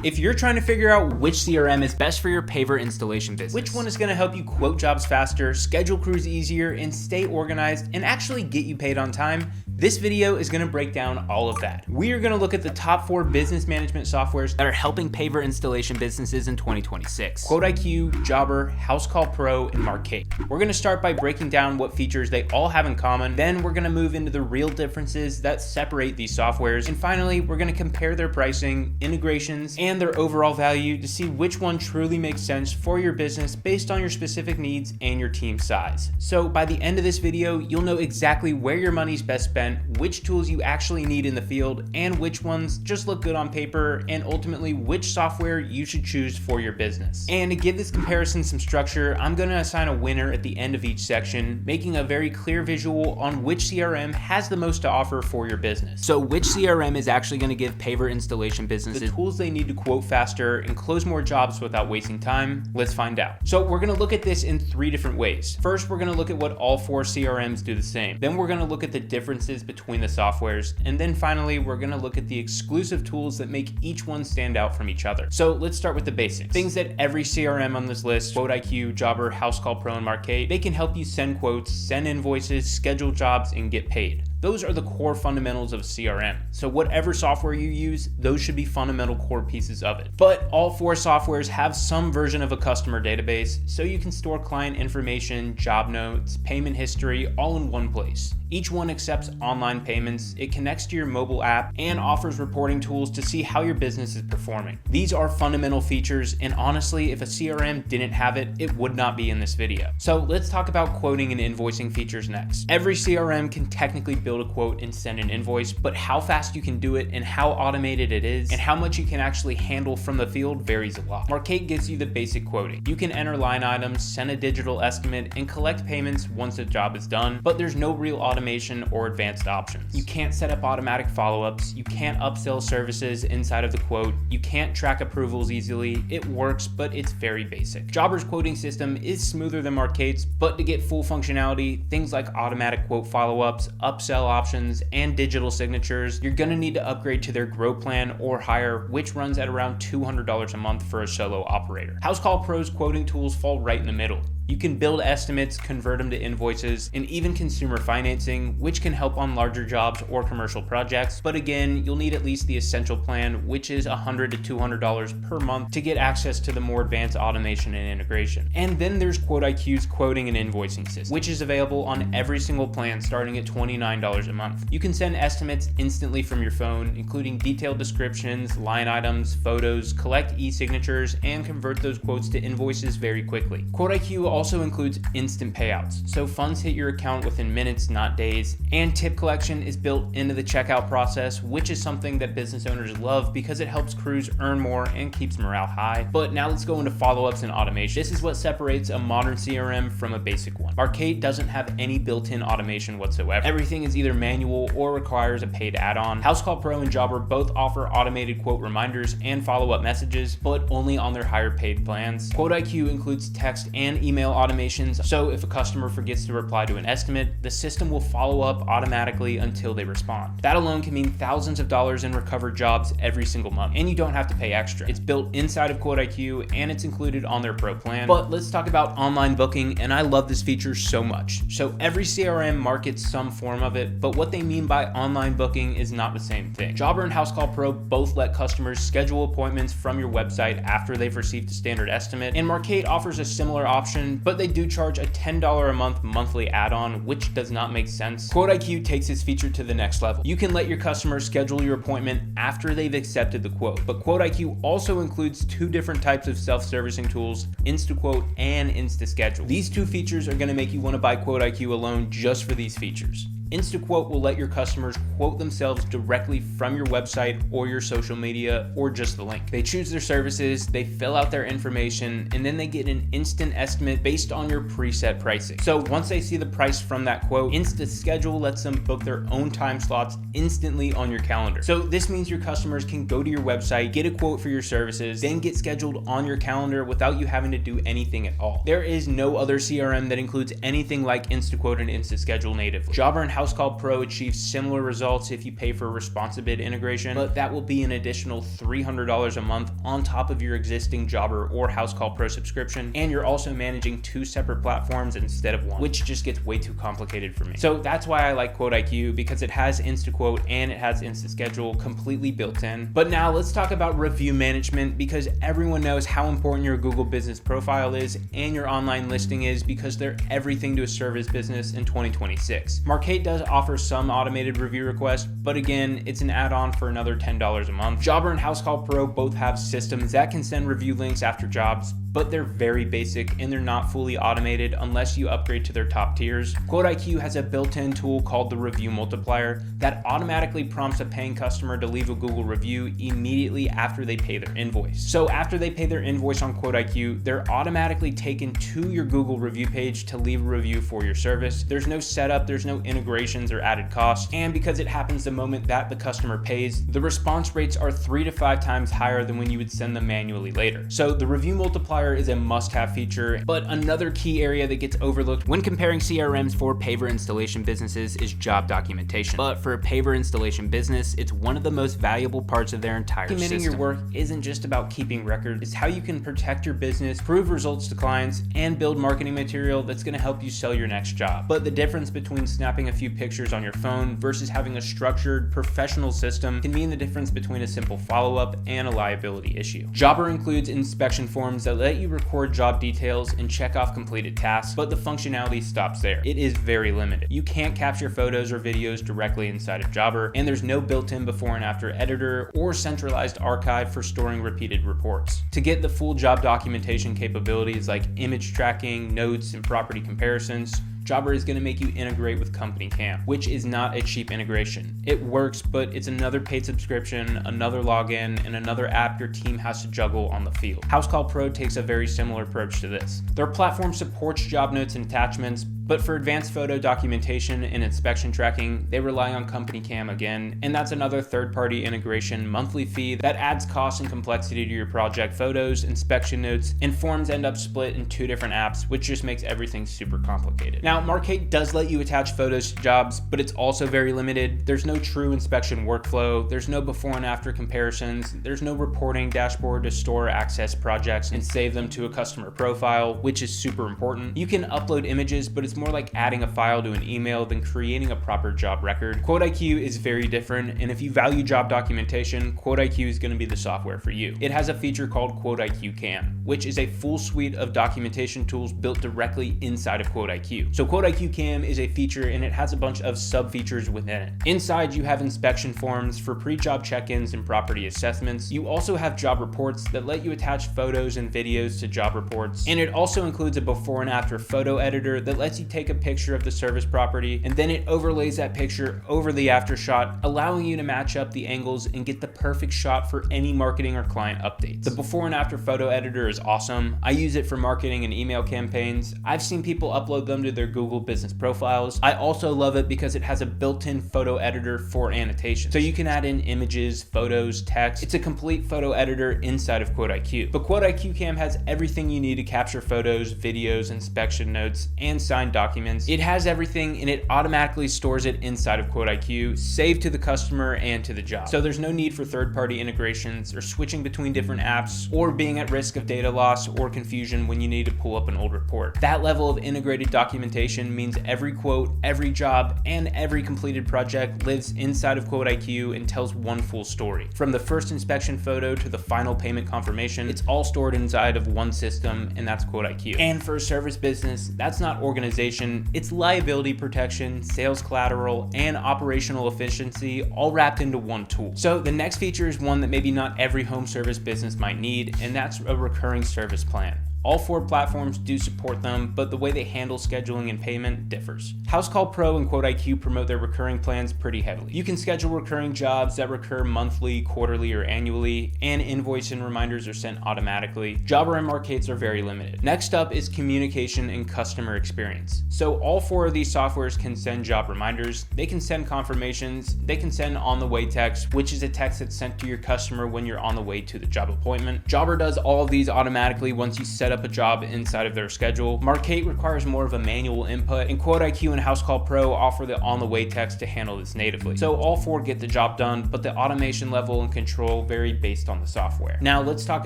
If you're trying to figure out which CRM is best for your paver installation business, which one is going to help you quote jobs faster, schedule crews easier, and stay organized, and actually get you paid on time, this video is going to break down all of that. We are going to look at the top 4 business management softwares that are helping paver installation businesses in 2026. QuoteIQ, Jobber, Housecall Pro, and Markate. We're going to start by breaking down what features they all have in common. Then we're going to move into the real differences that separate these softwares. And finally, we're going to compare their pricing, integrations, and their overall value to see which one truly makes sense for your business based on your specific needs and your team size. So by the end of this video, you'll know exactly where your money's best spent, which tools you actually need in the field, and which ones just look good on paper, and ultimately which software you should choose for your business. And to give this comparison some structure, I'm going to assign a winner at the end of each section, making a very clear visual on which CRM has the most to offer for your business. So which CRM is actually going to give paver installation businesses the tools they need to quote faster and close more jobs without wasting time? Let's find out. So we're going to look at this in 3 different ways. First, we're going to look at what all 4 CRMs do the same. Then we're going to look at the differences between the softwares. And then finally, we're going to look at the exclusive tools that make each one stand out from each other. So let's start with the basics. Things that every CRM on this list, QuoteIQ, Jobber, Housecall Pro, and Markate, they can help you send quotes, send invoices, schedule jobs, and get paid. Those are the core fundamentals of CRM. So whatever software you use, those should be fundamental core pieces of it. But all 4 softwares have some version of a customer database, so you can store client information, job notes, payment history, all in one place. Each one accepts online payments, it connects to your mobile app, and offers reporting tools to see how your business is performing. These are fundamental features, and honestly, if a CRM didn't have it, it would not be in this video. So let's talk about quoting and invoicing features next. Every CRM can technically build a quote and send an invoice, but how fast you can do it and how automated it is and how much you can actually handle from the field varies a lot. Markate gives you the basic quoting. You can enter line items, send a digital estimate, and collect payments once the job is done, but there's no real automation or advanced options. You can't set up automatic follow-ups, you can't upsell services inside of the quote, you can't track approvals easily. It works, but it's very basic. Jobber's quoting system is smoother than Markate's, but to get full functionality, things like automatic quote follow-ups, upsell options, and digital signatures, you're gonna need to upgrade to their Grow plan or higher, which runs at around $200 a month for a solo operator. Housecall Pro's quoting tools fall right in the middle. You can build estimates, convert them to invoices, and even consumer financing, which can help on larger jobs or commercial projects. But again, you'll need at least the essential plan, which is $100 to $200 per month to get access to the more advanced automation and integration. And then there's QuoteIQ's quoting and invoicing system, which is available on every single plan starting at $29 a month. You can send estimates instantly from your phone, including detailed descriptions, line items, photos, collect e-signatures, and convert those quotes to invoices very quickly. QuoteIQ also includes instant payouts, so funds hit your account within minutes, not days, and tip collection is built into the checkout process, which is something that business owners love because it helps crews earn more and keeps morale high. But now let's go into follow-ups and automation. This is what separates a modern CRM from a basic one. Markate doesn't have any built-in automation whatsoever. Everything is either manual or requires a paid add-on. Housecall Pro and Jobber both offer automated quote reminders and follow-up messages, but only on their higher paid plans. QuoteIQ includes text and email automations, so if a customer forgets to reply to an estimate, the system will follow up automatically until they respond. That alone can mean thousands of dollars in recovered jobs every single month, and you don't have to pay extra. It's built inside of QuoteIQ and it's included on their Pro plan. But let's talk about online booking, and I love this feature so much. So every CRM markets some form of it, but what they mean by online booking is not the same thing. Jobber and Housecall Pro both let customers schedule appointments from your website after they've received a standard estimate, and Markate offers a similar option, but they do charge a $10 a month monthly add-on, which does not make sense. QuoteIQ takes this feature to the next level. You can let your customers schedule your appointment after they've accepted the quote, but QuoteIQ also includes 2 different types of self-servicing tools, InstaQuote and InstaSchedule. These 2 features are going to make you want to buy QuoteIQ alone just for these features. InstaQuote will let your customers quote themselves directly from your website or your social media or just the link. They choose their services, they fill out their information, and then they get an instant estimate based on your preset pricing. So once they see the price from that quote, InstaSchedule lets them book their own time slots instantly on your calendar. So this means your customers can go to your website, get a quote for your services, then get scheduled on your calendar without you having to do anything at all. There is no other CRM that includes anything like InstaQuote and InstaSchedule natively. Jobber and Housecall Pro achieves similar results if you pay for ResponsiBid integration, but that will be an additional $300 a month on top of your existing Jobber or Housecall Pro subscription, and you're also managing 2 separate platforms instead of 1, which just gets way too complicated for me. So that's why I like QuoteIQ, because it has InstaQuote and it has InstaSchedule completely built in. But now let's talk about review management, because everyone knows how important your Google business profile is and your online listing is, because they're everything to a service business in 2026. Markate does offer some automated review requests, but again, it's an add-on for another $10 a month. Jobber and Housecall Pro both have systems that can send review links after jobs, but they're very basic and they're not fully automated unless you upgrade to their top tiers. QuoteIQ has a built-in tool called the Review Multiplier that automatically prompts a paying customer to leave a Google review immediately after they pay their invoice. So after they pay their invoice on QuoteIQ, they're automatically taken to your Google review page to leave a review for your service. There's no setup, there's no integrations or added costs, and because it happens the moment that the customer pays, the response rates are 3 to 5 times higher than when you would send them manually later. So the Review Multiplier is a must-have feature, but another key area that gets overlooked when comparing CRMs for paver installation businesses is job documentation. But for a paver installation business, it's one of the most valuable parts of their entire system. Documenting your work isn't just about keeping records, it's how you can protect your business, prove results to clients, and build marketing material that's going to help you sell your next job. But the difference between snapping a few pictures on your phone versus having a structured, professional system can mean the difference between a simple follow-up and a liability issue. Jobber includes inspection forms that let you record job details and check off completed tasks, but the functionality stops there. It is very limited. You can't capture photos or videos directly inside of Jobber, and there's no built-in before and after editor or centralized archive for storing repeated reports. To get the full job documentation capabilities like image tracking, notes, and property comparisons, Jobber is going to make you integrate with Company Cam, which is not a cheap integration. It works, but it's another paid subscription, another login, and another app your team has to juggle on the field. Housecall Pro takes a very similar approach to this. Their platform supports job notes and attachments, but for advanced photo documentation and inspection tracking, they rely on Company Cam again, and that's another third-party integration monthly fee that adds cost and complexity to your project photos, inspection notes, and forms end up split in 2 different apps, which just makes everything super complicated. Now, Markate does let you attach photos to jobs, but it's also very limited. There's no true inspection workflow, there's no before and after comparisons, there's no reporting dashboard to store access projects and save them to a customer profile, which is super important. You can upload images, but it's more like adding a file to an email than creating a proper job record. QuoteIQ is very different, and if you value job documentation, QuoteIQ is going to be the software for you. It has a feature called QuoteIQ Cam, which is a full suite of documentation tools built directly inside of QuoteIQ. So QuoteIQ Cam is a feature, and it has a bunch of sub-features within it. Inside, you have inspection forms for pre-job check-ins and property assessments. You also have job reports that let you attach photos and videos to job reports, and it also includes a before and after photo editor that lets you take a picture of the service property, and then it overlays that picture over the after shot, allowing you to match up the angles and get the perfect shot for any marketing or client updates. The before and after photo editor is awesome. I use it for marketing and email campaigns. I've seen people upload them to their Google business profiles. I also love it because it has a built-in photo editor for annotations. So you can add in images, photos, text. It's a complete photo editor inside of QuoteIQ. But QuoteIQ Cam has everything you need to capture photos, videos, inspection notes, and signed documents. It has everything, and it automatically stores it inside of QuoteIQ, saved to the customer and to the job. So there's no need for third-party integrations or switching between different apps or being at risk of data loss or confusion when you need to pull up an old report. That level of integrated documentation means every quote, every job, and every completed project lives inside of QuoteIQ and tells one full story. From the first inspection photo to the final payment confirmation, it's all stored inside of one system, and that's QuoteIQ. And for a service business, that's not organization, it's liability protection, sales collateral, and operational efficiency all wrapped into one tool. So the next feature is one that maybe not every home service business might need, and that's a recurring service plan. All 4 platforms do support them, but the way they handle scheduling and payment differs. Housecall Pro and QuoteIQ promote their recurring plans pretty heavily. You can schedule recurring jobs that recur monthly, quarterly, or annually, and invoice and reminders are sent automatically. Jobber and Markates are very limited. Next up is communication and customer experience. So all 4 of these softwares can send job reminders, they can send confirmations, they can send on-the-way text, which is a text that's sent to your customer when you're on the way to the job appointment. Jobber does all of these automatically once you set up a job inside of their schedule. Markate requires more of a manual input, and QuoteIQ and Housecall Pro offer the on-the-way text to handle this natively. So all four get the job done, but the automation level and control vary based on the software. Now let's talk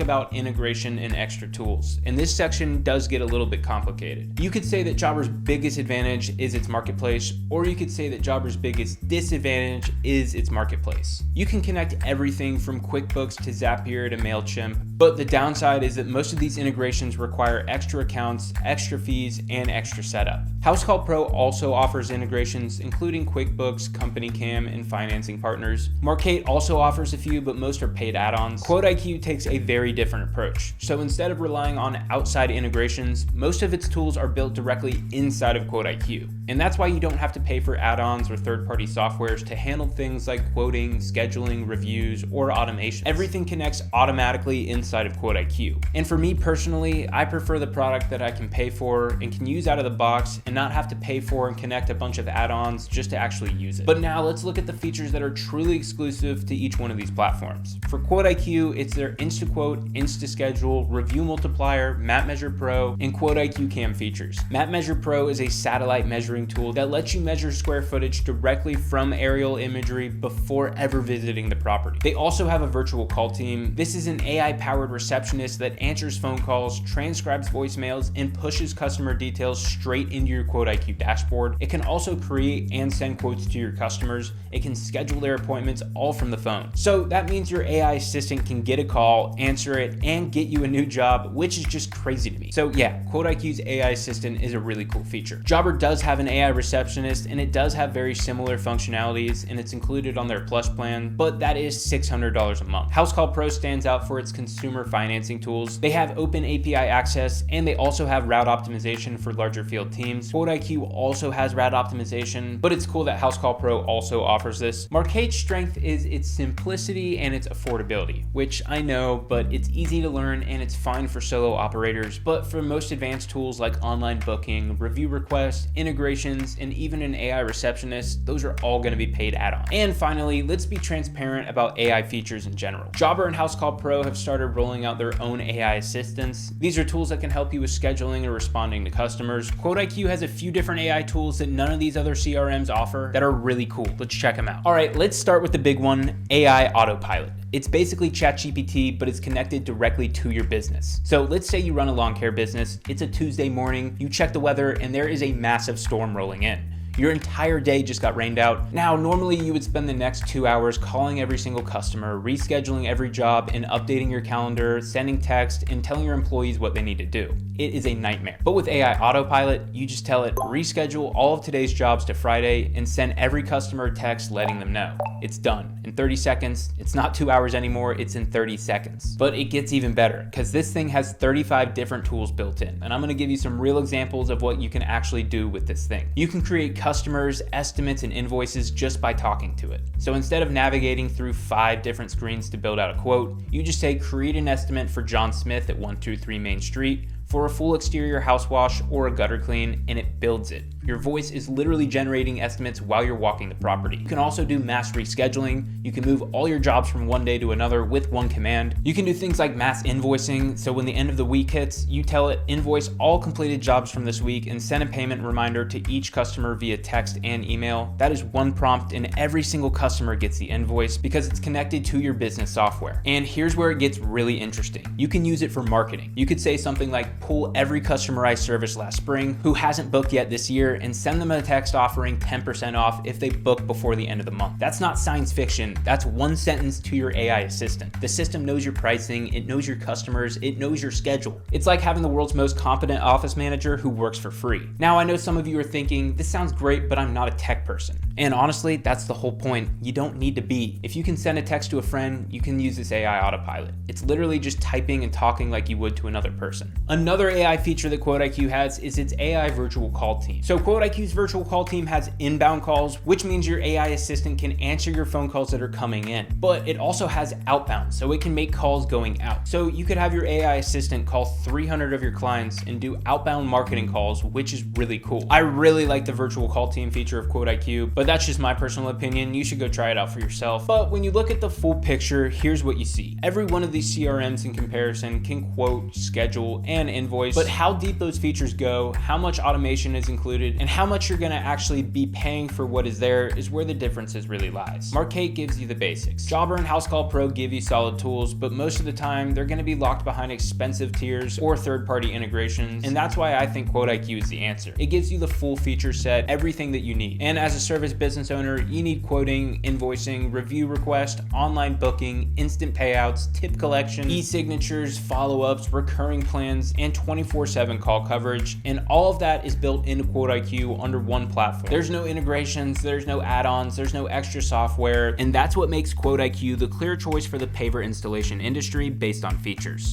about integration and extra tools. And this section does get a little bit complicated. You could say that Jobber's biggest advantage is its marketplace, or you could say that Jobber's biggest disadvantage is its marketplace. You can connect everything from QuickBooks to Zapier to MailChimp, but the downside is that most of these integrations require extra accounts, extra fees, and extra setup. Housecall Pro also offers integrations including QuickBooks, Company Cam, and financing partners. Markate also offers a few, but most are paid add-ons. QuoteIQ takes a very different approach. So instead of relying on outside integrations, most of its tools are built directly inside of QuoteIQ. And that's why you don't have to pay for add-ons or third-party softwares to handle things like quoting, scheduling, reviews, or automation. Everything connects automatically inside of QuoteIQ. And for me personally, I prefer the product that I can pay for and can use out of the box and not have to pay for and connect a bunch of add-ons just to actually use it. But now let's look at the features that are truly exclusive to each one of these platforms. For QuoteIQ, it's their InstaQuote, InstaSchedule, Review Multiplier, MapMeasure Pro, and QuoteIQ Cam features. MapMeasure Pro is a satellite measuring tool that lets you measure square footage directly from aerial imagery before ever visiting the property. They also have a virtual call team. This is an AI-powered receptionist that answers phone calls, transcribes voicemails, and pushes customer details straight into your QuoteIQ dashboard. It can also create and send quotes to your customers. It can schedule their appointments all from the phone. So that means your AI assistant can get a call, answer it, and get you a new job, which is just crazy to me. So yeah, QuoteIQ's AI assistant is a really cool feature. Jobber does have an AI receptionist, and it does have very similar functionalities, and it's included on their Plus plan, but that is $600 a month. Housecall Pro stands out for its consumer financing tools. They have open API access, and they also have route optimization for larger field teams. QuoteIQ also has route optimization, but it's cool that Housecall Pro also offers this. Markate's strength is its simplicity and its affordability, which I know, but it's easy to learn and it's fine for solo operators. But for most advanced tools like online booking, review requests, integrations, and even an AI receptionist, those are all going to be paid add-on. And finally, let's be transparent about AI features in general. Jobber and Housecall Pro have started rolling out their own AI assistants. These are tools that can help you with scheduling and responding to customers. QuoteIQ has a few different AI tools that none of these other CRMs offer that are really cool. Let's check them out. All right, let's start with the big one, AI Autopilot. It's basically ChatGPT, but it's connected directly to your business. So let's say you run a lawn care business, it's a Tuesday morning, you check the weather, and there is a massive storm rolling in. Your entire day just got rained out. Now, normally you would spend the next 2 hours calling every single customer, rescheduling every job, and updating your calendar, sending text, and telling your employees what they need to do. It is a nightmare. But with AI Autopilot, you just tell it, reschedule all of today's jobs to Friday, and send every customer a text letting them know. It's done. In 30 seconds, it's not 2 hours anymore, it's in 30 seconds. But it gets even better, because this thing has 35 different tools built in, and I'm gonna give you some real examples of what you can actually do with this thing. You can create customers, estimates, and invoices just by talking to it. So instead of navigating through 5 different screens to build out a quote, you just say create an estimate for John Smith at 123 Main Street for a full exterior house wash or a gutter clean, and it builds it. Your voice is literally generating estimates while you're walking the property. You can also do mass rescheduling. You can move all your jobs from one day to another with one command. You can do things like mass invoicing, so when the end of the week hits, you tell it invoice all completed jobs from this week and send a payment reminder to each customer via text and email. That is one prompt, and every single customer gets the invoice because it's connected to your business software. And here's where it gets really interesting. You can use it for marketing. You could say something like, pull every customer I serviced last spring who hasn't booked yet this year and send them a text offering 10% off if they book before the end of the month. That's not science fiction. That's one sentence to your AI assistant. The system knows your pricing, it knows your customers, it knows your schedule. It's like having the world's most competent office manager who works for free. Now, I know some of you are thinking, this sounds great, but I'm not a tech person. And honestly, that's the whole point. You don't need to be. If you can send a text to a friend, you can use this AI Autopilot. It's literally just typing and talking like you would to another person. Another AI feature that QuoteIQ has is its AI virtual call team. So QuoteIQ's virtual call team has inbound calls, which means your AI assistant can answer your phone calls that are coming in, but it also has outbound, so it can make calls going out. So you could have your AI assistant call 300 of your clients and do outbound marketing calls, which is really cool. I really like the virtual call team feature of QuoteIQ, but that's just my personal opinion. You should go try it out for yourself. But when you look at the full picture, here's what you see. Every one of these CRMs in comparison can quote, schedule, and invoice, but how deep those features go, how much automation is included, and how much you're gonna actually be paying for what is there is where the differences really lies. Markate gives you the basics. Jobber and Housecall Pro give you solid tools, but most of the time they're gonna be locked behind expensive tiers or third-party integrations, and that's why I think QuoteIQ is the answer. It gives you the full feature set, everything that you need. And as a service business owner, you need quoting, invoicing, review request, online booking, instant payouts, tip collection, e-signatures, follow-ups, recurring plans, and 24/7 call coverage. And all of that is built into QuoteIQ under one platform. There's no integrations, there's no add-ons, there's no extra software, and that's what makes QuoteIQ the clear choice for the paver installation industry based on features.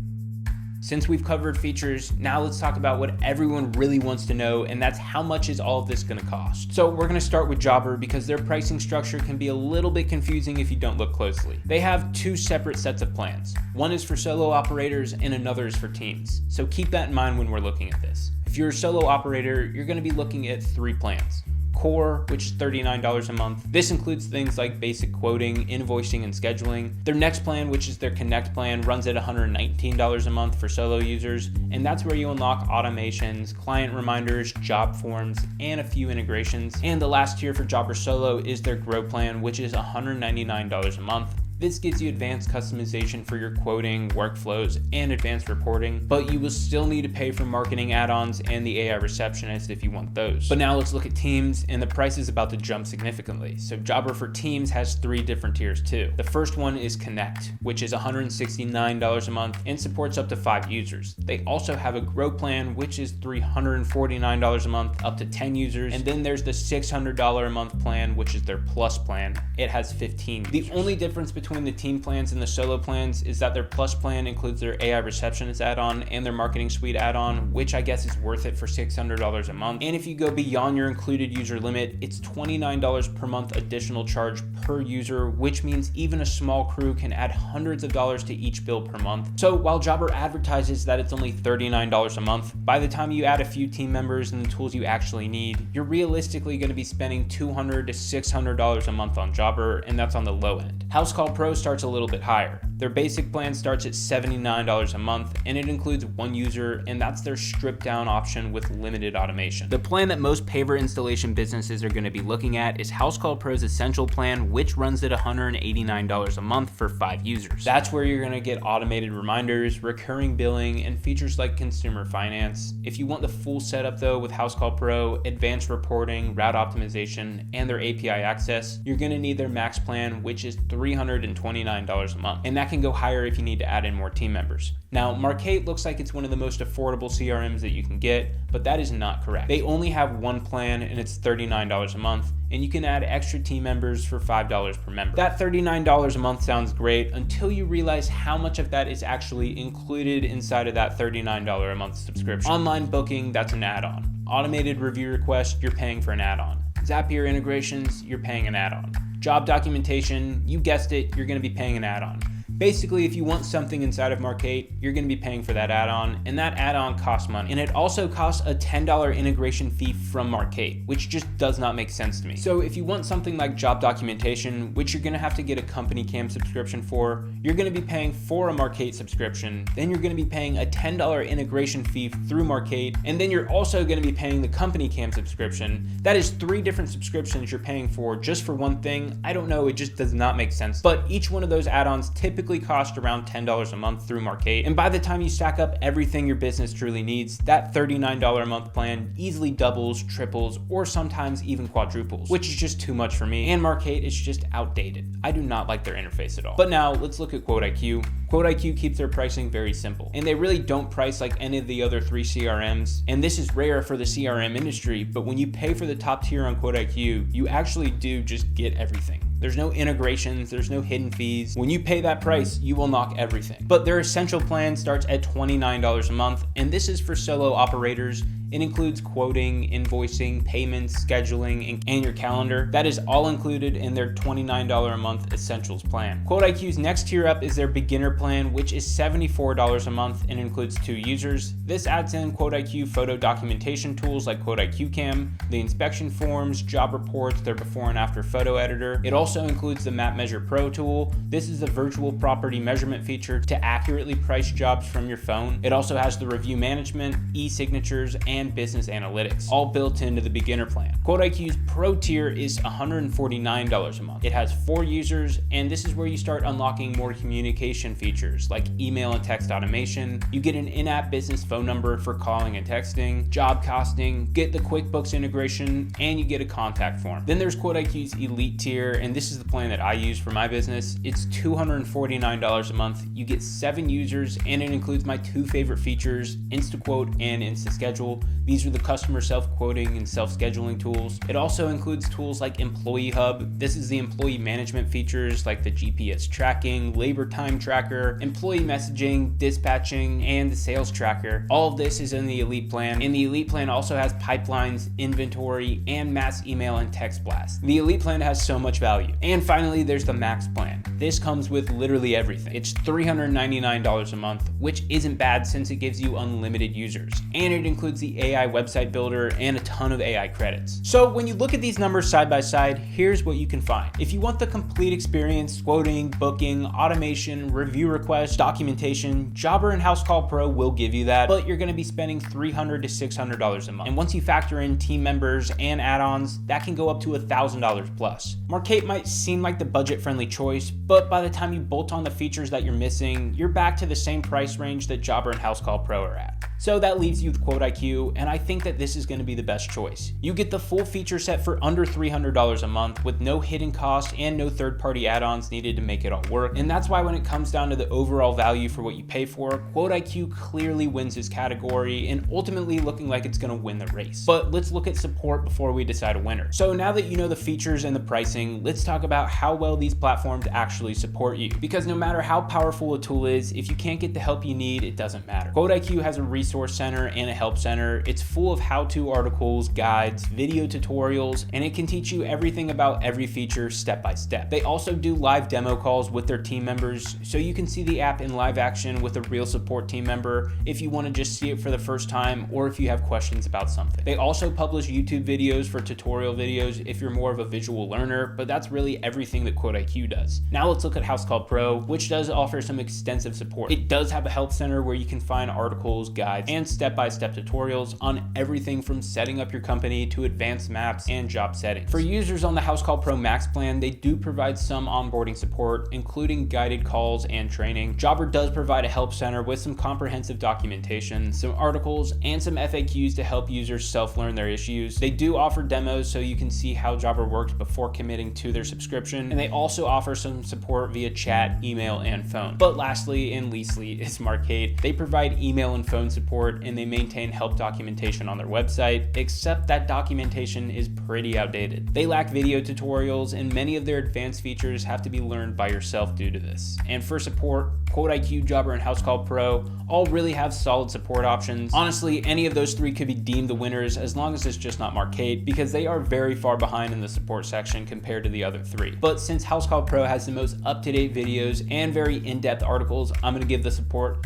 Since we've covered features, now let's talk about what everyone really wants to know, and that's how much is all of this gonna cost. So we're gonna start with Jobber because their pricing structure can be a little bit confusing if you don't look closely. They have two separate sets of plans. One is for solo operators and another is for teams. So keep that in mind when we're looking at this. If you're a solo operator, you're gonna be looking at 3 plans. Core, which is $39 a month. This includes things like basic quoting, invoicing, and scheduling. Their next plan, which is their Connect plan, runs at $119 a month for solo users, and that's where you unlock automations, client reminders, job forms, and a few integrations. And the last tier for Jobber Solo is their Grow plan, which is $199 a month. This gives you advanced customization for your quoting, workflows, and advanced reporting, but you will still need to pay for marketing add-ons and the AI receptionist if you want those. But now let's look at teams, and the price is about to jump significantly. So Jobber for Teams has 3 different tiers too. The first one is Connect, which is $169 a month and supports up to 5 users. They also have a Grow plan, which is $349 a month, up to 10 users. And then there's the $600 a month plan, which is their Plus plan. It has 15 users. The only difference between the team plans and the solo plans is that their Plus plan includes their AI receptionist add-on and their marketing suite add-on, which I guess is worth it for $600 a month. And if you go beyond your included user limit, it's $29 per month additional charge per user, which means even a small crew can add hundreds of dollars to each bill per month. So while Jobber advertises that it's only $39 a month, by the time you add a few team members and the tools you actually need, you're realistically going to be spending $200 to $600 a month on Jobber, and that's on the low end. Housecall Pro starts a little bit higher. Their basic plan starts at $79 a month, and it includes 1 user, and that's their stripped down option with limited automation. The plan that most paver installation businesses are going to be looking at is Housecall Pro's Essential plan, which runs at $189 a month for 5 users. That's where you're going to get automated reminders, recurring billing, and features like consumer finance. If you want the full setup though with Housecall Pro, advanced reporting, route optimization, and their API access, you're going to need their Max plan, which is $329 a month. And that can go higher if you need to add in more team members. Now, Markate looks like it's one of the most affordable CRMs that you can get, but that is not correct. They only have 1 plan and it's $39 a month, and you can add extra team members for $5 per member. That $39 a month sounds great until you realize how much of that is actually included inside of that $39 a month subscription. Online booking, that's an add-on. Automated review request, you're paying for an add-on. Zapier integrations, you're paying an add-on. Job documentation, you guessed it, you're going to be paying an add-on. Basically, if you want something inside of Markate, you're going to be paying for that add-on, and that add-on costs money. And it also costs a $10 integration fee from Markate, which just does not make sense to me. So if you want something like job documentation, which you're going to have to get a company cam subscription for, you're going to be paying for a Markate subscription, then you're going to be paying a $10 integration fee through Markate, and then you're also going to be paying the company cam subscription. That is 3 different subscriptions you're paying for just for one thing. I don't know, it just does not make sense. But each one of those add-ons typically cost around $10 a month through Markate. And by the time you stack up everything your business truly needs, that $39 a month plan easily doubles, triples, or sometimes even quadruples, which is just too much for me. And Markate is just outdated. I do not like their interface at all. But now let's look at QuoteIQ. QuoteIQ keeps their pricing very simple, and they really don't price like any of the other 3 CRMs. And this is rare for the CRM industry, but when you pay for the top tier on QuoteIQ, you actually do just get everything. There's no integrations, there's no hidden fees. When you pay that price, you will knock everything. But their Essential plan starts at $29 a month, and this is for solo operators. It includes quoting, invoicing, payments, scheduling, and your calendar. That is all included in their $29 a month Essentials plan. QuoteIQ's next tier up is their beginner plan, which is $74 a month and includes 2 users. This adds in QuoteIQ photo documentation tools like QuoteIQ Cam, the inspection forms, job reports, their before and after photo editor. It also includes the MapMeasure Pro tool. This is a virtual property measurement feature to accurately price jobs from your phone. It also has the review management, e-signatures, and business analytics, all built into the beginner plan. QuoteIQ's Pro tier is $149 a month. It has 4 users, and this is where you start unlocking more communication features like email and text automation. You get an in-app business phone number for calling and texting, job costing, get the QuickBooks integration, and you get a contact form. Then there's QuoteIQ's Elite tier, and this is the plan that I use for my business. It's $249 a month. You get 7 users, and it includes my 2 favorite features, InstaQuote and InstaSchedule. These are the customer self-quoting and self-scheduling tools. It also includes tools like Employee Hub. This is the employee management features like the GPS tracking, labor time tracker, employee messaging, dispatching, and the sales tracker. All of this is in the Elite plan, and the Elite plan also has pipelines, inventory, and mass email and text blasts. The Elite plan has so much value. And finally, there's the Max plan. This comes with literally everything. It's $399 a month, which isn't bad since it gives you unlimited users. And it includes the AI website builder and a ton of AI credits. So when you look at these numbers side by side, here's what you can find. If you want the complete experience, quoting, booking, automation, review requests, documentation, Jobber and Housecall Pro will give you that, but you're going to be spending $300 to $600 a month. And once you factor in team members and add-ons, that can go up to $1,000 plus. Markate might seem like the budget-friendly choice, but by the time you bolt on the features that you're missing, you're back to the same price range that Jobber and Housecall Pro are at. So that leaves you with QuoteIQ, and I think that this is going to be the best choice. You get the full feature set for under $300 a month with no hidden costs and no third-party add-ons needed to make it all work. And that's why when it comes down to the overall value for what you pay for, QuoteIQ clearly wins this category and ultimately looking like it's going to win the race. But let's look at support before we decide a winner. So now that you know the features and the pricing, let's talk about how well these platforms actually support you. Because no matter how powerful a tool is, if you can't get the help you need, it doesn't matter. QuoteIQ has a resource center and a help center. It's full of how-to articles, guides, video tutorials, and it can teach you everything about every feature step by step. They also do live demo calls with their team members, so you can see the app in live action with a real support team member if you want to just see it for the first time or if you have questions about something. They also publish YouTube videos for tutorial videos if you're more of a visual learner, but that's really everything that QuoteIQ does. Now let's look at Housecall Pro, which does offer some extensive support. It does have a help center where you can find articles, guides, and step-by-step tutorials on everything from setting up your company to advanced maps and job settings. For users on the Housecall Pro Max plan, they do provide some onboarding support, including guided calls and training. Jobber does provide a help center with some comprehensive documentation, some articles, and some FAQs to help users self-learn their issues. They do offer demos so you can see how Jobber works before committing to their subscription, and they also offer some support via chat, email, and phone. But lastly and leastly is Markate. They provide email and phone support, and they maintain help documentation on their website, except that documentation is pretty outdated. They lack video tutorials, and many of their advanced features have to be learned by yourself due to this. And for support, QuoteIQ, Jobber, and Housecall Pro all really have solid support options. Honestly, any of those 3 could be deemed the winners as long as it's just not Markate, because they are very far behind in the support section compared to the other 3. But since Housecall Pro has the most up-to-date videos and very in-depth articles, I'm going to give support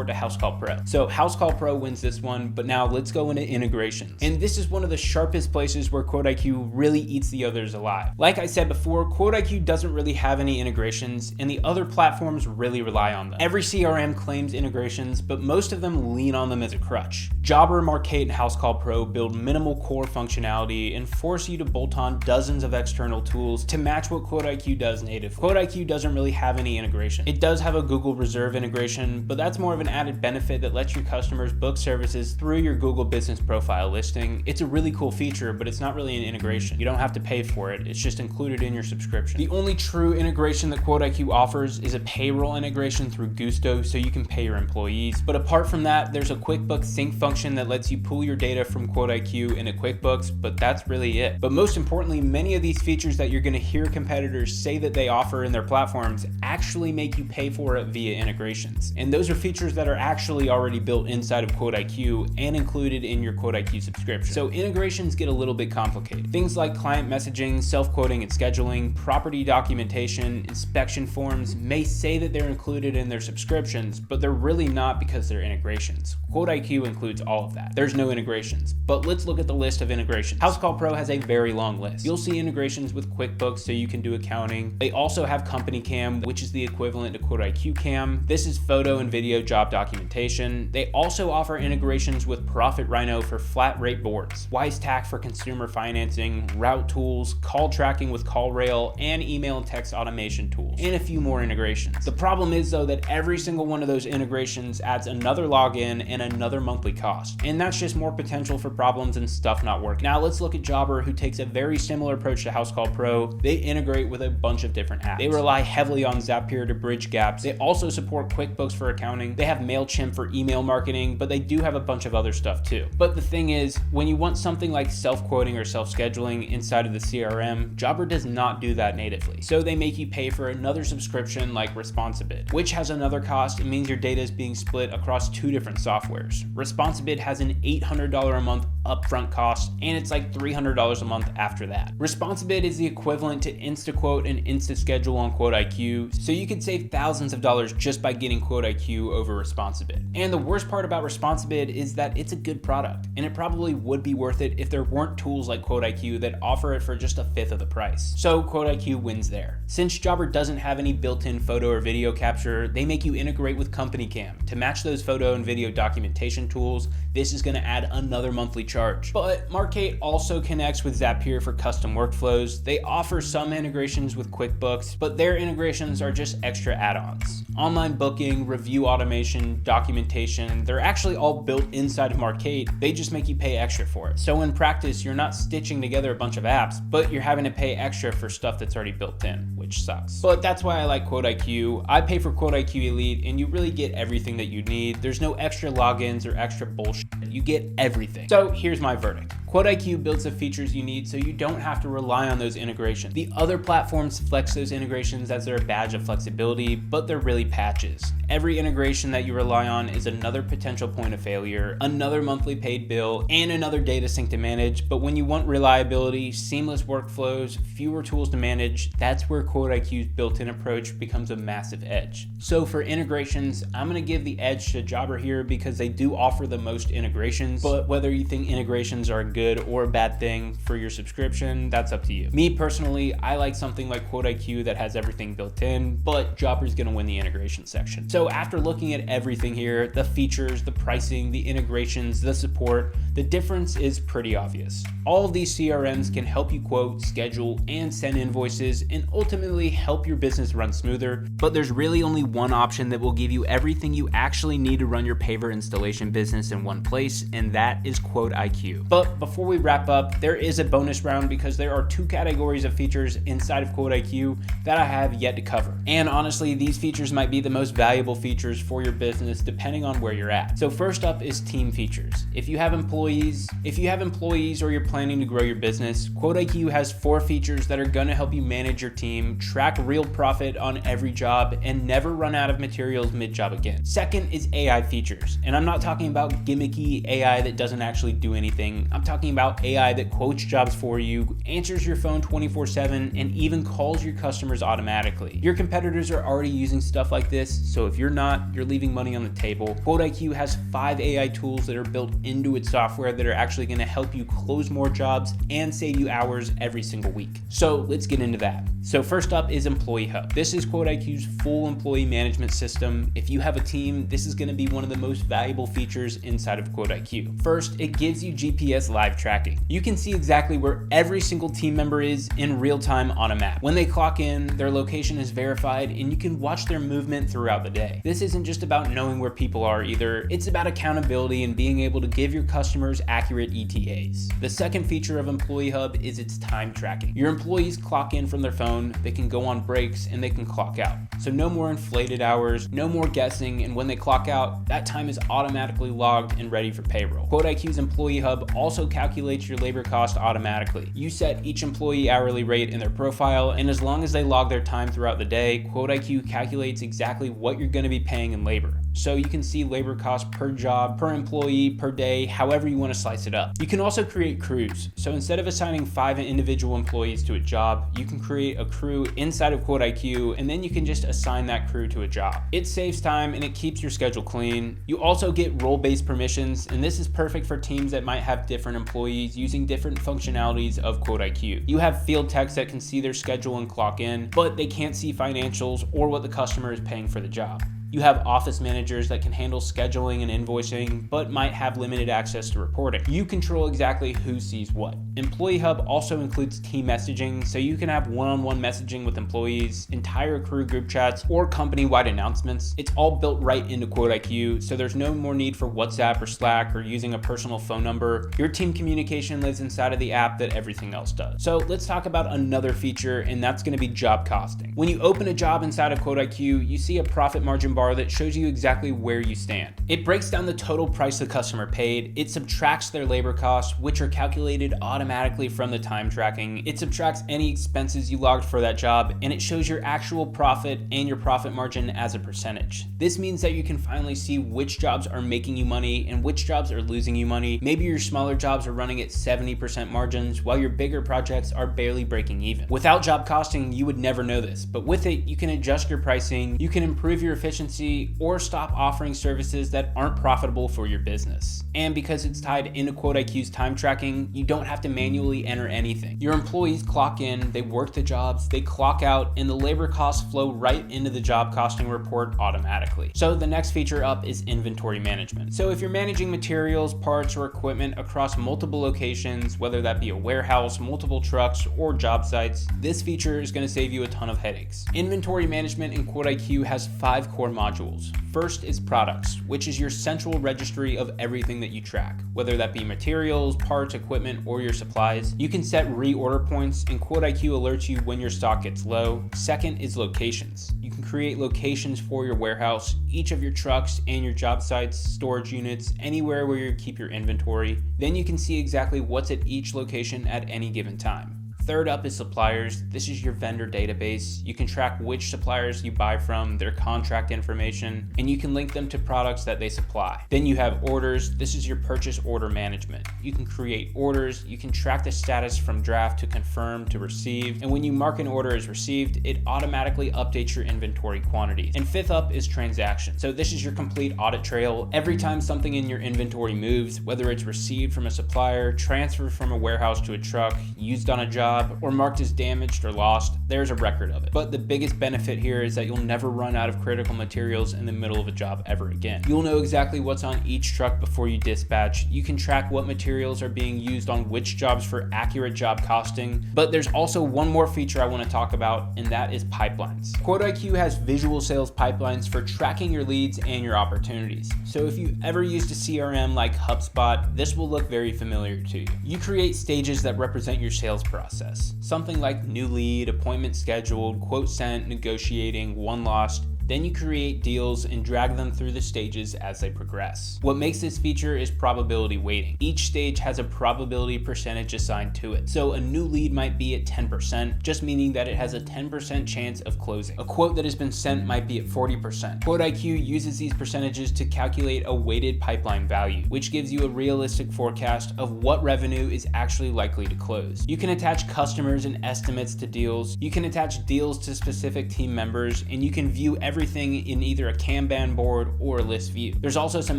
to Housecall Pro. So Housecall Pro wins this one, but now let's go into integrations. And this is one of the sharpest places where QuoteIQ really eats the others alive. Like I said before, QuoteIQ doesn't really have any integrations, and the other platforms really rely on them. Every CRM claims integrations, but most of them lean on them as a crutch. Jobber, Markate, and Housecall Pro build minimal core functionality and force you to bolt on dozens of external tools to match what QuoteIQ does native. QuoteIQ doesn't really have any integration. It does have a Google Reserve integration, but that's more of an added benefit that lets your customers book services through your Google Business Profile listing. It's a really cool feature, but it's not really an integration. You don't have to pay for it. It's just included in your subscription. The only true integration that QuoteIQ offers is a payroll integration through Gusto, so you can pay your employees. But apart from that, there's a QuickBooks sync function that lets you pull your data from QuoteIQ into QuickBooks, but that's really it. But most importantly, many of these features that you're going to hear competitors say that they offer in their platforms actually make you pay for it via integrations. And those are features that are actually already built built inside of QuoteIQ and included in your QuoteIQ subscription. So integrations get a little bit complicated. Things like client messaging, self-quoting and scheduling, property documentation, inspection forms may say that they're included in their subscriptions, but they're really not because they're integrations. QuoteIQ includes all of that. There's no integrations, but let's look at the list of integrations. Housecall Pro has a very long list. You'll see integrations with QuickBooks so you can do accounting. They also have Company Cam, which is the equivalent to QuoteIQ Cam. This is photo and video job documentation. They also offer integrations with Profit Rhino for flat rate boards, WiseTac for consumer financing, route tools, call tracking with CallRail, and email and text automation tools, and a few more integrations. The problem is though that every single one of those integrations adds another login and another monthly cost, and that's just more potential for problems and stuff not working. Now let's look at Jobber, who takes a very similar approach to Housecall Pro. They integrate with a bunch of different apps. They rely heavily on Zapier to bridge gaps. They also support QuickBooks for accounting. They have MailChimp for email marketing, but they do have a bunch of other stuff too. But the thing is, when you want something like self-quoting or self-scheduling inside of the CRM, Jobber does not do that natively. So they make you pay for another subscription like Responsibid, which has another cost. It means your data is being split across two different softwares. Responsibid has an $800 a month upfront cost, and it's like $300 a month after that. Responsibid is the equivalent to InstaQuote and InstaSchedule on QuoteIQ, so you could save thousands of dollars just by getting QuoteIQ over Responsibid. And the worst part about Responsibid is that it's a good product, and it probably would be worth it if there weren't tools like QuoteIQ that offer it for just a fifth of the price. So QuoteIQ wins there. Since Jobber doesn't have any built-in photo or video capture, they make you integrate with Company Cam. To match those photo and video documentation tools, this is going to add another monthly charge. But Markate also connects with Zapier for custom workflows. They offer some integrations with QuickBooks, but their integrations are just extra add-ons. Online booking, review automation, documentation, they're actually all built inside of Markate. They just make you pay extra for it. So in practice, you're not stitching together a bunch of apps, but you're having to pay extra for stuff that's already built in, which sucks. But that's why I like QuoteIQ. I pay for QuoteIQ Elite, and you really get everything that you need. There's no extra logins or extra bullshit. You get everything. So here's my verdict. QuoteIQ builds the features you need so you don't have to rely on those integrations. The other platforms flex those integrations as their badge of flexibility, but they're really patches. Every integration that you rely on is another potential point of failure, another monthly paid bill, and another data sync to manage. But when you want reliability, seamless workflows, fewer tools to manage, that's where QuoteIQ's built-in approach becomes a massive edge. So for integrations, I'm gonna give the edge to Jobber here because they do offer the most integrations, but whether you think integrations are a good or a bad thing for your subscription, that's up to you. Me personally, I like something like QuoteIQ that has everything built in, but Jobber's gonna win the integration section. So after looking at everything here, the features, the pricing, the integrations, the support, the difference is pretty obvious. All of these CRMs can help you quote, schedule, and send invoices, and ultimately help your business run smoother, but there's really only one option that will give you everything you actually need to run your Paver installation business in one place, and that is QuoteIQ. But before we wrap up, there is a bonus round because there are two categories of features inside of QuoteIQ that I have yet to cover. And honestly, these features might be the most valuable features for your business depending on where you're at. So first up is team features. If you have employees or you're planning to grow your business, QuoteIQ has 4 features that are going to help you manage your team, track real profit on every job, and never run out of materials mid-job again. Second is AI features. And I'm not talking about gimmicky AI that doesn't actually do anything. I'm talking about AI that quotes jobs for you, answers your phone 24/7, and even calls your customers automatically. Your competitors are already using stuff like this, so if you're not, you're leaving money on the table. QuoteIQ has 5 AI tools that are built into its software that are actually going to help you close more jobs and save you hours every single week. So let's get into that. So first up is Employee Hub. This is QuoteIQ's full employee management system. If you have a team, this is going to be one of the most valuable features inside of QuoteIQ. First, it gives you GPS live tracking. You can see exactly where every single team member is in real time on a map. When they clock in, their location is verified and you can watch their movement throughout the day. This isn't just about knowing where people are either. It's about accountability and being able to give your customers accurate ETAs. The second feature of Employee Hub is its time tracking. Your employees clock in from their phone, they can go on breaks, and they can clock out. So no more inflated hours, no more guessing, and when they clock out, that time is automatically logged and ready for payroll. QuoteIQ's Employee Hub also calculates your labor cost automatically. You set each employee hourly rate in their profile, and as long as they log their time throughout the day, QuoteIQ calculates exactly what you're going to be paying in labor. So you can see labor costs per job, per employee, per day, however you want to slice it up. You can also create crews. So instead of assigning 5 individual employees to a job, you can create a crew inside of QuoteIQ, and then you can just assign that crew to a job. It saves time and it keeps your schedule clean. You also get role-based permissions, and this is perfect for teams that might have different employees using different functionalities of QuoteIQ. You have field techs that can see their schedule and clock in, but they can't see financials or what the customer is paying for the job. You have office managers that can handle scheduling and invoicing, but might have limited access to reporting. You control exactly who sees what. Employee Hub also includes team messaging, so you can have one-on-one messaging with employees, entire crew group chats, or company-wide announcements. It's all built right into QuoteIQ, so there's no more need for WhatsApp or Slack or using a personal phone number. Your team communication lives inside of the app that everything else does. So let's talk about another feature, and that's going to be job costing. When you open a job inside of QuoteIQ, you see a profit margin bar that shows you exactly where you stand. It breaks down the total price the customer paid. It subtracts their labor costs, which are calculated automatically from the time tracking. It subtracts any expenses you logged for that job, and it shows your actual profit and your profit margin as a percentage. This means that you can finally see which jobs are making you money and which jobs are losing you money. Maybe your smaller jobs are running at 70% margins, while your bigger projects are barely breaking even. Without job costing, you would never know this, but with it, you can adjust your pricing, you can improve your efficiency, or stop offering services that aren't profitable for your business. And because it's tied into QuoteIQ's time tracking, you don't have to manually enter anything. Your employees clock in, they work the jobs, they clock out, and the labor costs flow right into the job costing report automatically. So the next feature up is inventory management. So if you're managing materials, parts, or equipment across multiple locations, whether that be a warehouse, multiple trucks, or job sites, this feature is going to save you a ton of headaches. Inventory management in QuoteIQ has 5 core modules. First is products, which is your central registry of everything that you track, whether that be materials, parts, equipment, or your supplies. You can set reorder points, and QuoteIQ alerts you when your stock gets low. Second is locations. You can create locations for your warehouse, each of your trucks and your job sites, storage units, anywhere where you keep your inventory. Then you can see exactly what's at each location at any given time. Third up is suppliers. This is your vendor database. You can track which suppliers you buy from, their contract information, and you can link them to products that they supply. Then you have orders. This is your purchase order management. You can create orders. You can track the status from draft to confirm to received. And when you mark an order as received, it automatically updates your inventory quantities. And fifth up is transactions. So this is your complete audit trail. Every time something in your inventory moves, whether it's received from a supplier, transferred from a warehouse to a truck, used on a job, or marked as damaged or lost, there's a record of it. But the biggest benefit here is that you'll never run out of critical materials in the middle of a job ever again. You'll know exactly what's on each truck before you dispatch. You can track what materials are being used on which jobs for accurate job costing. But there's also one more feature I want to talk about, and that is pipelines. QuoteIQ has visual sales pipelines for tracking your leads and your opportunities. So if you've ever used a CRM like HubSpot, this will look very familiar to you. You create stages that represent your sales process. Something like new lead, appointment scheduled, quote sent, negotiating, won lost. Then you create deals and drag them through the stages as they progress. What makes this feature is probability weighting. Each stage has a probability percentage assigned to it. So a new lead might be at 10%, just meaning that it has a 10% chance of closing. A quote that has been sent might be at 40%. QuoteIQ uses these percentages to calculate a weighted pipeline value, which gives you a realistic forecast of what revenue is actually likely to close. You can attach customers and estimates to deals. You can attach deals to specific team members, and you can view everything in either a Kanban board or a list view. There's also some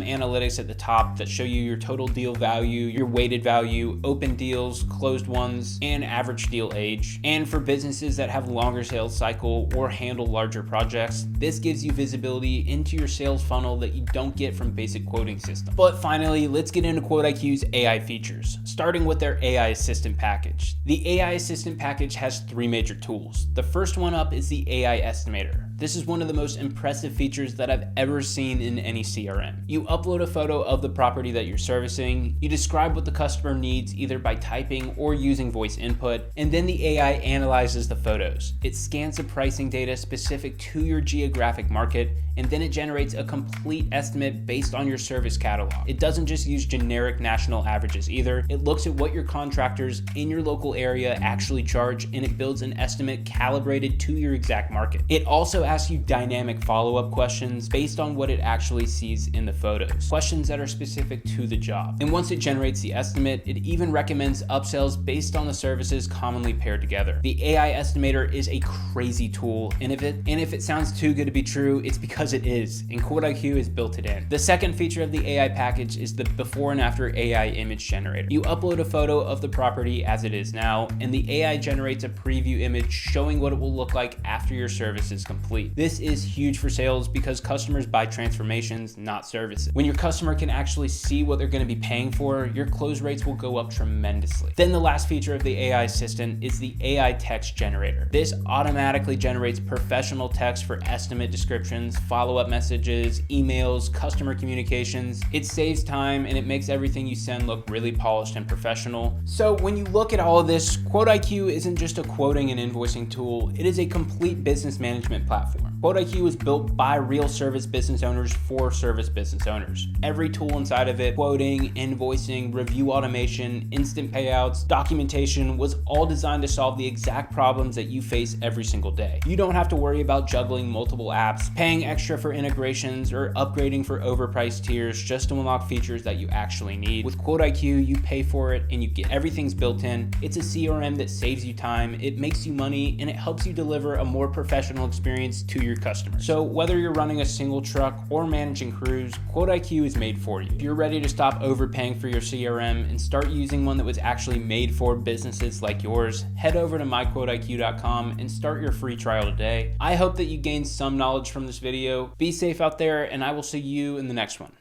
analytics at the top that show you your total deal value, your weighted value, open deals, closed ones, and average deal age. And for businesses that have longer sales cycle or handle larger projects, this gives you visibility into your sales funnel that you don't get from basic quoting systems. But finally, let's get into QuoteIQ's AI features, starting with their AI Assistant package. The AI Assistant package has 3 major tools. The first one up is the AI Estimator. This is one of the most impressive features that I've ever seen in any CRM. You upload a photo of the property that you're servicing, you describe what the customer needs either by typing or using voice input, and then the AI analyzes the photos. It scans the pricing data specific to your geographic market, and then it generates a complete estimate based on your service catalog. It doesn't just use generic national averages either. It looks at what your contractors in your local area actually charge, and it builds an estimate calibrated to your exact market. It also asks you dynamic follow-up questions based on what it actually sees in the photos, questions that are specific to the job. And once it generates the estimate, it even recommends upsells based on the services commonly paired together. The AI Estimator is a crazy tool, and if it sounds too good to be true, it's because it is, and QuoteIQ has built it in. The second feature of the AI package is the before and after AI image generator. You upload a photo of the property as it is now, and the AI generates a preview image showing what it will look like after your service is complete. This is huge for sales because customers buy transformations, not services. When your customer can actually see what they're going to be paying for, your close rates will go up tremendously. Then the last feature of the AI assistant is the AI text generator. This automatically generates professional text for estimate descriptions, follow-up messages, emails, customer communications. It saves time and it makes everything you send look really polished and professional. So when you look at all of this, QuoteIQ isn't just a quoting and invoicing tool, it is a complete business management platform. QuoteIQ was built by real service business owners for service business owners. Every tool inside of it, quoting, invoicing, review automation, instant payouts, documentation, was all designed to solve the exact problems that you face every single day. You don't have to worry about juggling multiple apps, paying extra for integrations, or upgrading for overpriced tiers just to unlock features that you actually need. With QuoteIQ, you pay for it and you get everything's built in. It's a CRM that saves you time, it makes you money, and it helps you deliver a more professional experience to your customers. So whether you're running a single truck or managing crews, QuoteIQ is made for you. If you're ready to stop overpaying for your CRM and start using one that was actually made for businesses like yours, head over to myquoteiq.com and start your free trial today. I hope that you gained some knowledge from this video. Be safe out there, and I will see you in the next one.